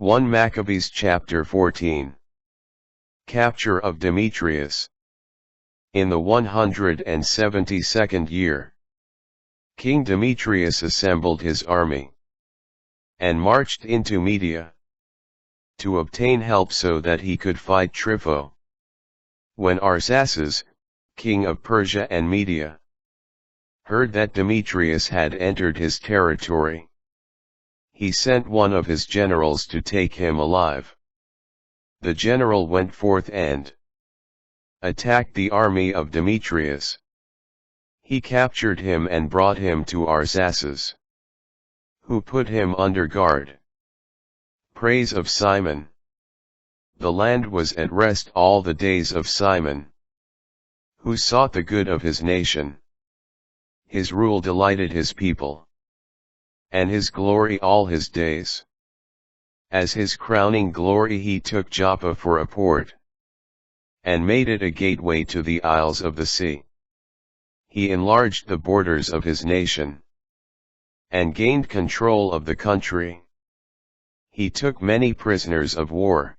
1 Maccabees chapter 14. Capture of Demetrius. In the 172nd year, King Demetrius assembled his army, and marched into Media, to obtain help so that he could fight Trypho. When Arsaces, king of Persia and Media, heard that Demetrius had entered his territory, he sent one of his generals to take him alive. The general went forth and attacked the army of Demetrius. He captured him and brought him to Arsaces, who put him under guard. Praise of Simon. The land was at rest all the days of Simon, who sought the good of his nation. His rule delighted his people, and his glory all his days. As his crowning glory he took Joppa for a port, and made it a gateway to the isles of the sea. He enlarged the borders of his nation, and gained control of the country. He took many prisoners of war,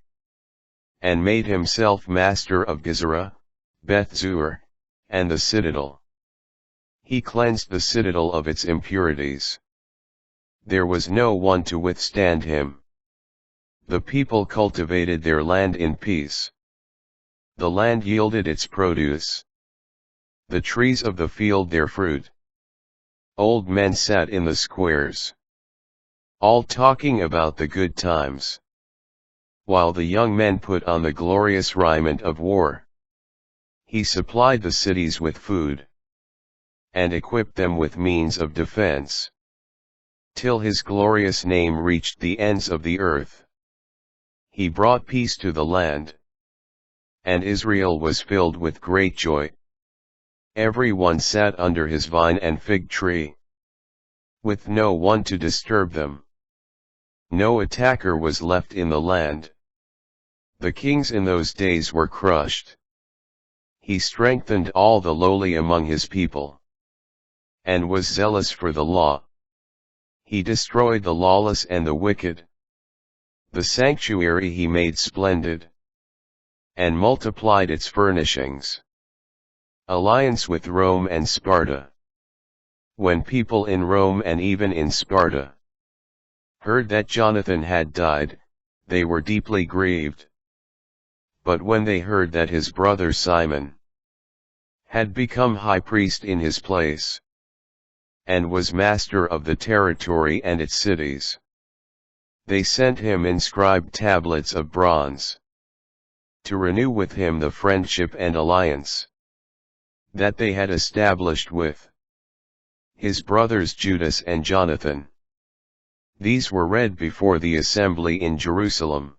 and made himself master of Gizerah, Beth-zur, and the citadel. He cleansed the citadel of its impurities. There was no one to withstand him. The people cultivated their land in peace. The land yielded its produce, the trees of the field their fruit. Old men sat in the squares, all talking about the good times, while the young men put on the glorious raiment of war. He supplied the cities with food, and equipped them with means of defense, till his glorious name reached the ends of the earth. He brought peace to the land, and Israel was filled with great joy. Every one sat under his vine and fig tree, with no one to disturb them. No attacker was left in the land. The kings in those days were crushed. He strengthened all the lowly among his people, and was zealous for the law. He destroyed the lawless and the wicked. The sanctuary he made splendid, and multiplied its furnishings. Alliance with Rome and Sparta. When people in Rome and even in Sparta heard that Jonathan had died, they were deeply grieved. But when they heard that his brother Simon had become high priest in his place, and was master of the territory and its cities, they sent him inscribed tablets of bronze, to renew with him the friendship and alliance that they had established with his brothers Judas and Jonathan. These were read before the assembly in Jerusalem.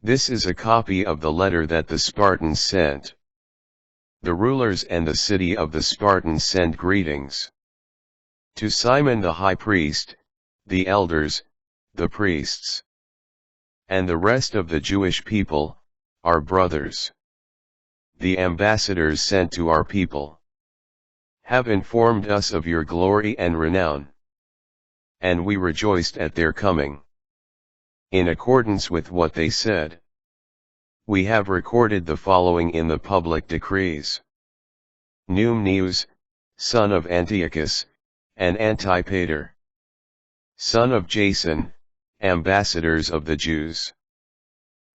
This is a copy of the letter that the Spartans sent. The rulers and the city of the Spartans send greetings to Simon the high priest, the elders, the priests, and the rest of the Jewish people, our brothers. The ambassadors sent to our people have informed us of your glory and renown, and we rejoiced at their coming. In accordance with what they said, we have recorded the following in the public decrees. Numneus, son of Antiochus, and Antipater, son of Jason, ambassadors of the Jews,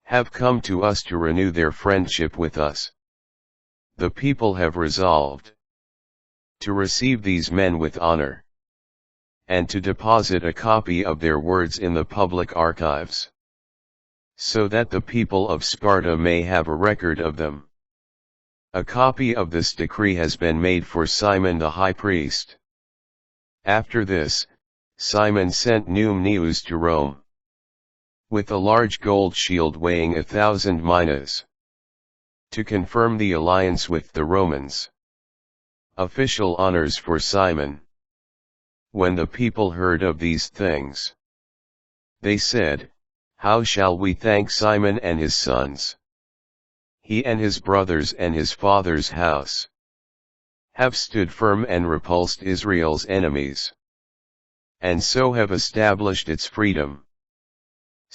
have come to us to renew their friendship with us. The people have resolved to receive these men with honor, and to deposit a copy of their words in the public archives, so that the people of Sparta may have a record of them. A copy of this decree has been made for Simon the high priest. After this, Simon sent Numneus to Rome, with a large gold shield weighing 1,000 minas, to confirm the alliance with the Romans. Official honors for Simon. When the people heard of these things, they said, "How shall we thank Simon and his sons? He and his brothers and his father's house have stood firm and repulsed Israel's enemies, and so have established its freedom."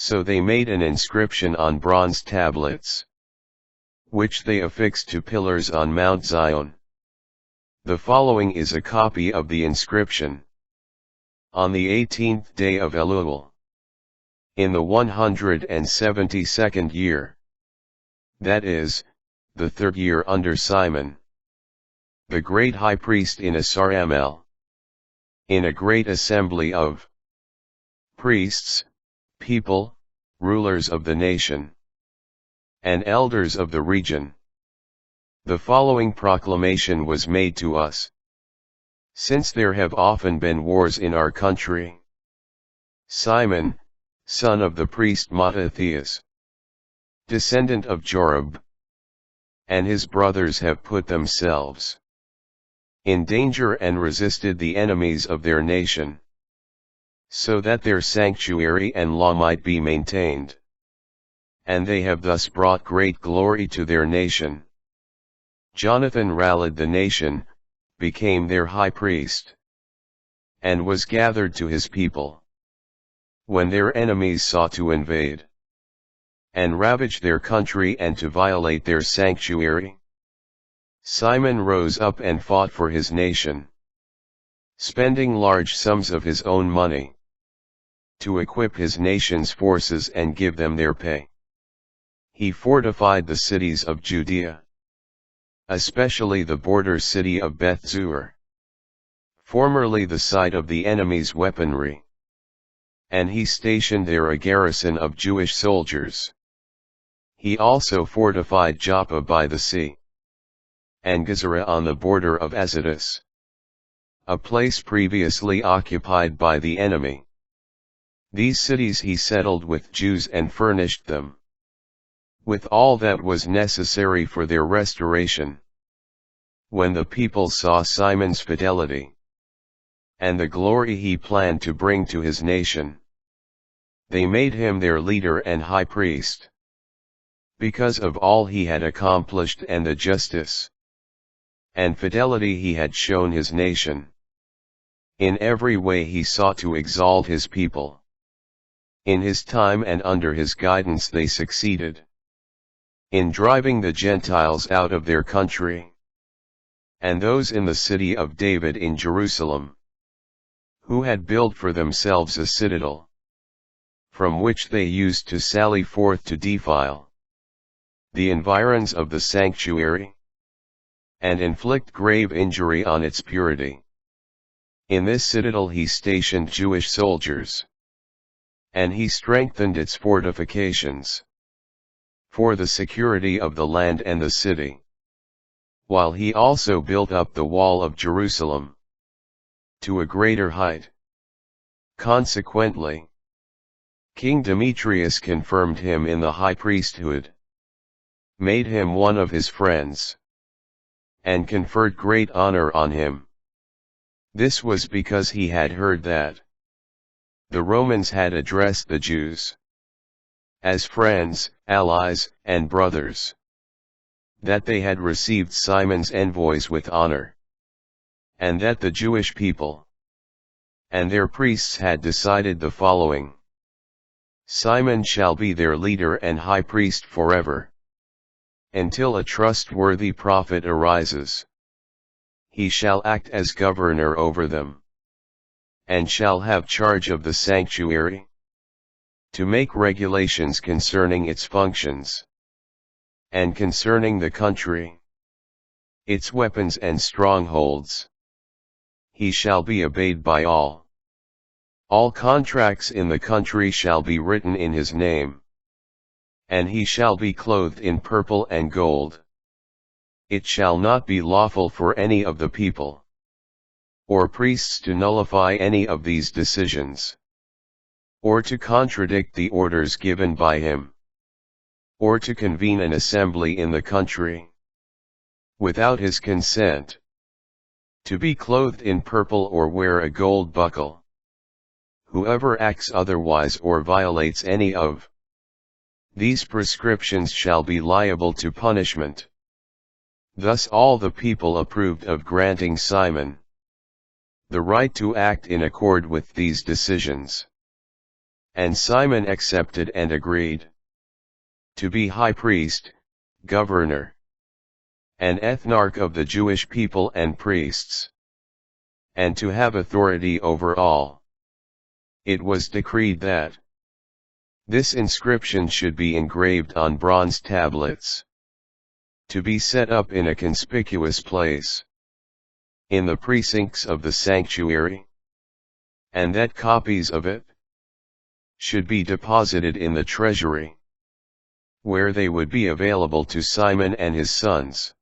So they made an inscription on bronze tablets, which they affixed to pillars on Mount Zion. The following is a copy of the inscription. On the 18th day of Elul, in the 172nd year, that is, the 3rd year under Simon, the great high priest in Asar-Amel, in a great assembly of priests, people, rulers of the nation, and elders of the region, the following proclamation was made to us. Since there have often been wars in our country, Simon, son of the priest Mattathias, descendant of Jorib, and his brothers have put themselves in danger and resisted the enemies of their nation, so that their sanctuary and law might be maintained. And they have thus brought great glory to their nation. Jonathan rallied the nation, became their high priest, and was gathered to his people. When their enemies sought to invade and ravage their country and to violate their sanctuary, Simon rose up and fought for his nation, spending large sums of his own money to equip his nation's forces and give them their pay. He fortified the cities of Judea, especially the border city of Beth-zur, formerly the site of the enemy's weaponry, and he stationed there a garrison of Jewish soldiers. He also fortified Joppa by the sea, and Gezerah on the border of Azotus, a place previously occupied by the enemy. These cities he settled with Jews and furnished them with all that was necessary for their restoration. When the people saw Simon's fidelity and the glory he planned to bring to his nation, they made him their leader and high priest, because of all he had accomplished and the justice and fidelity he had shown his nation. In every way he sought to exalt his people. In his time and under his guidance they succeeded in driving the Gentiles out of their country, and those in the city of David in Jerusalem, who had built for themselves a citadel, from which they used to sally forth to defile the environs of the sanctuary, and inflict grave injury on its purity. In this citadel he stationed Jewish soldiers, and he strengthened its fortifications for the security of the land and the city, while he also built up the wall of Jerusalem to a greater height. Consequently, King Demetrius confirmed him in the high priesthood, made him one of his friends, and conferred great honor on him. This was because he had heard that the Romans had addressed the Jews as friends, allies, and brothers, that they had received Simon's envoys with honor, and that the Jewish people and their priests had decided the following: Simon shall be their leader and high priest forever, until a trustworthy prophet arises. He shall act as governor over them, and shall have charge of the sanctuary, to make regulations concerning its functions, and concerning the country, its weapons and strongholds. He shall be obeyed by all. All contracts in the country shall be written in his name, and he shall be clothed in purple and gold. It shall not be lawful for any of the people or priests to nullify any of these decisions, or to contradict the orders given by him, or to convene an assembly in the country without his consent, to be clothed in purple or wear a gold buckle. Whoever acts otherwise or violates any of these prescriptions shall be liable to punishment. Thus all the people approved of granting Simon the right to act in accord with these decisions. And Simon accepted and agreed to be high priest, governor, and ethnarch of the Jewish people and priests, and to have authority over all. It was decreed that this inscription should be engraved on bronze tablets, to be set up in a conspicuous place in the precincts of the sanctuary, and that copies of it should be deposited in the treasury, where they would be available to Simon and his sons.